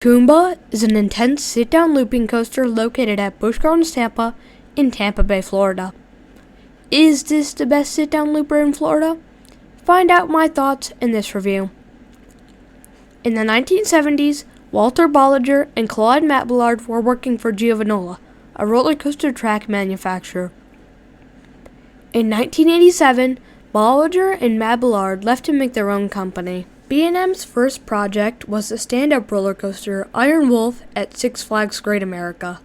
Kumba is an intense sit-down looping coaster located at Busch Gardens Tampa in Tampa Bay, Florida. Is this the best sit-down looper in Florida? Find out my thoughts in this review. In the 1970s, Walter Bollinger and Claude Matballard were working for Giovanola, a roller coaster track manufacturer. In 1987, Bollinger and Matballard left to make their own company. B&M's first project was the stand-up roller coaster Iron Wolf at Six Flags Great America.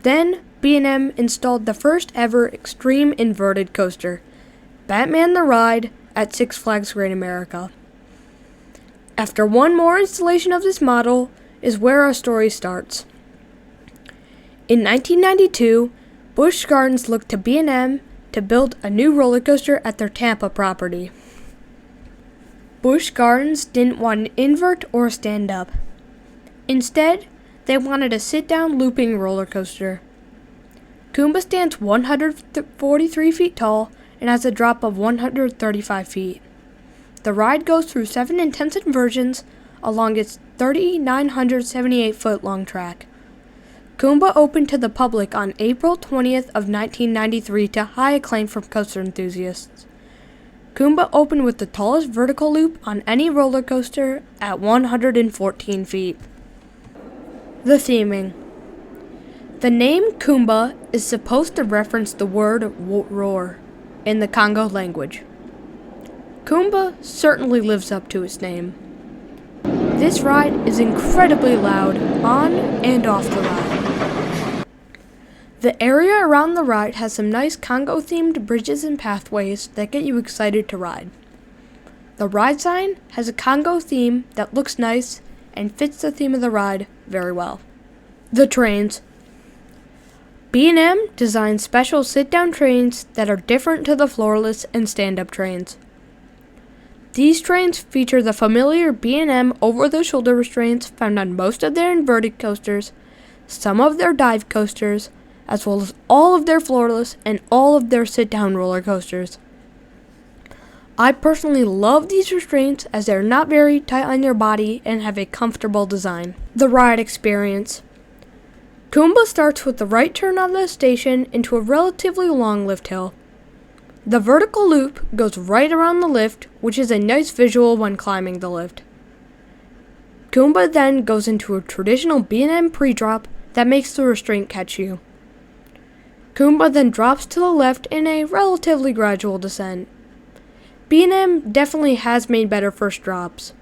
Then, B&M installed the first ever extreme inverted coaster, Batman the Ride at Six Flags Great America. After one more installation of this model is where our story starts. In 1992, Busch Gardens looked to B&M to build a new roller coaster at their Tampa property. Busch Gardens didn't want an invert or a stand-up. Instead, they wanted a sit-down looping roller coaster. Kumba stands 143 feet tall and has a drop of 135 feet. The ride goes through 7 intense inversions along its 3,978-foot long track. Kumba opened to the public on April 20th of 1993 to high acclaim from coaster enthusiasts. Kumba opened with the tallest vertical loop on any roller coaster at 114 feet. The theming. The name Kumba is supposed to reference the word roar in the Congo language. Kumba certainly lives up to its name. This ride is incredibly loud on and off the ride. The area around the ride has some nice Congo-themed bridges and pathways that get you excited to ride. The ride sign has a Congo theme that looks nice and fits the theme of the ride very well. The trains. B&M designed special sit-down trains that are different to the floorless and stand-up trains. These trains feature the familiar B&M over-the-shoulder restraints found on most of their inverted coasters, some of their dive coasters, as well as all of their floorless and all of their sit-down roller coasters. I personally love these restraints as they are not very tight on your body and have a comfortable design. The ride experience. Kumba starts with the right turn on the station into a relatively long lift hill. The vertical loop goes right around the lift, which is a nice visual when climbing the lift. Kumba then goes into a traditional B&M pre-drop that makes the restraint catch you. Kumba then drops to the left in a relatively gradual descent. B&M definitely has made better first drops.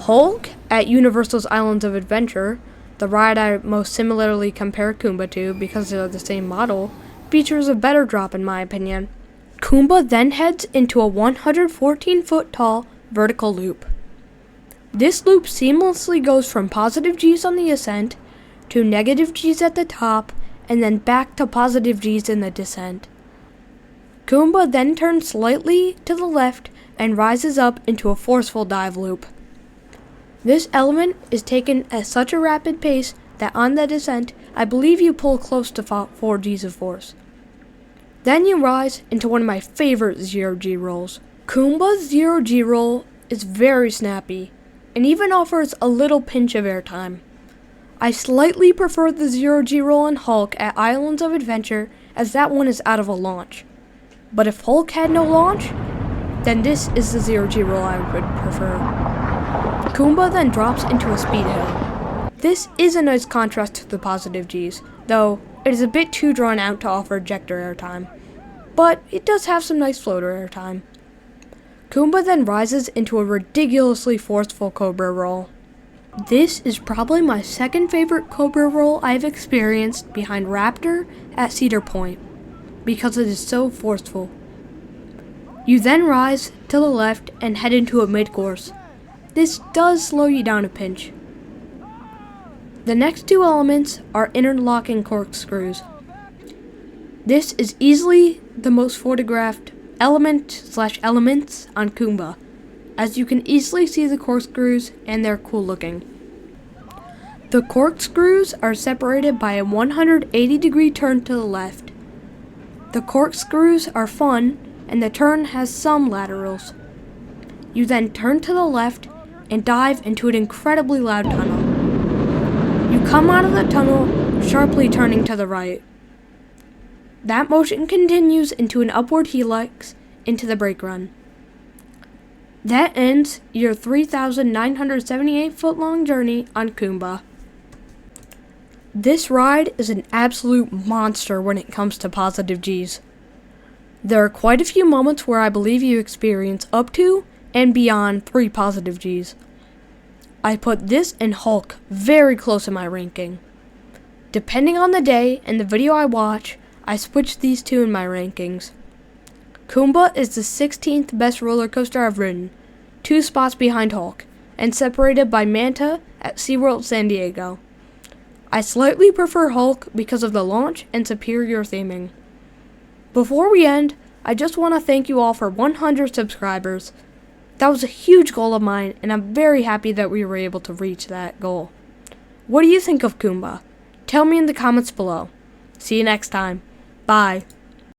Hulk at Universal's Islands of Adventure, the ride I most similarly compare Kumba to because they're the same model, features a better drop in my opinion. Kumba then heads into a 114-foot tall vertical loop. This loop seamlessly goes from positive G's on the ascent to negative G's at the top and then back to positive G's in the descent. Kumba then turns slightly to the left and rises up into a forceful dive loop. This element is taken at such a rapid pace that on the descent, I believe you pull close to 4 G's of force. Then you rise into one of my favorite 0G rolls. Kumba's 0G roll is very snappy and even offers a little pinch of airtime. I slightly prefer the 0G roll in Hulk at Islands of Adventure as that one is out of a launch. But if Hulk had no launch, then this is the 0G roll I would prefer. Kumba then drops into a speed hill. This is a nice contrast to the positive G's, though it is a bit too drawn out to offer ejector airtime. But it does have some nice floater airtime. Kumba then rises into a ridiculously forceful Cobra roll. This is probably my second favorite Cobra roll I've experienced behind Raptor at Cedar Point, because it is so forceful. You then rise to the left and head into a mid-course. This does slow you down a pinch. The next 2 elements are interlocking corkscrews. This is easily the most photographed elements on Kumba, as you can easily see the corkscrews and they're cool looking. The corkscrews are separated by a 180-degree turn to the left. The corkscrews are fun and the turn has some laterals. You then turn to the left and dive into an incredibly loud tunnel. You come out of the tunnel, sharply turning to the right. That motion continues into an upward helix into the brake run. That ends your 3,978-foot-long journey on Kumba. This ride is an absolute monster when it comes to positive Gs. There are quite a few moments where I believe you experience up to and beyond 3 positive Gs. I put this and Hulk very close in my ranking. Depending on the day and the video I watch, I switch these two in my rankings. Kumba is the 16th best roller coaster I've ridden, 2 spots behind Hulk, and separated by Manta at SeaWorld San Diego. I slightly prefer Hulk because of the launch and superior theming. Before we end, I just want to thank you all for 100 subscribers. That was a huge goal of mine, and I'm very happy that we were able to reach that goal. What do you think of Kumba? Tell me in the comments below. See you next time. Bye.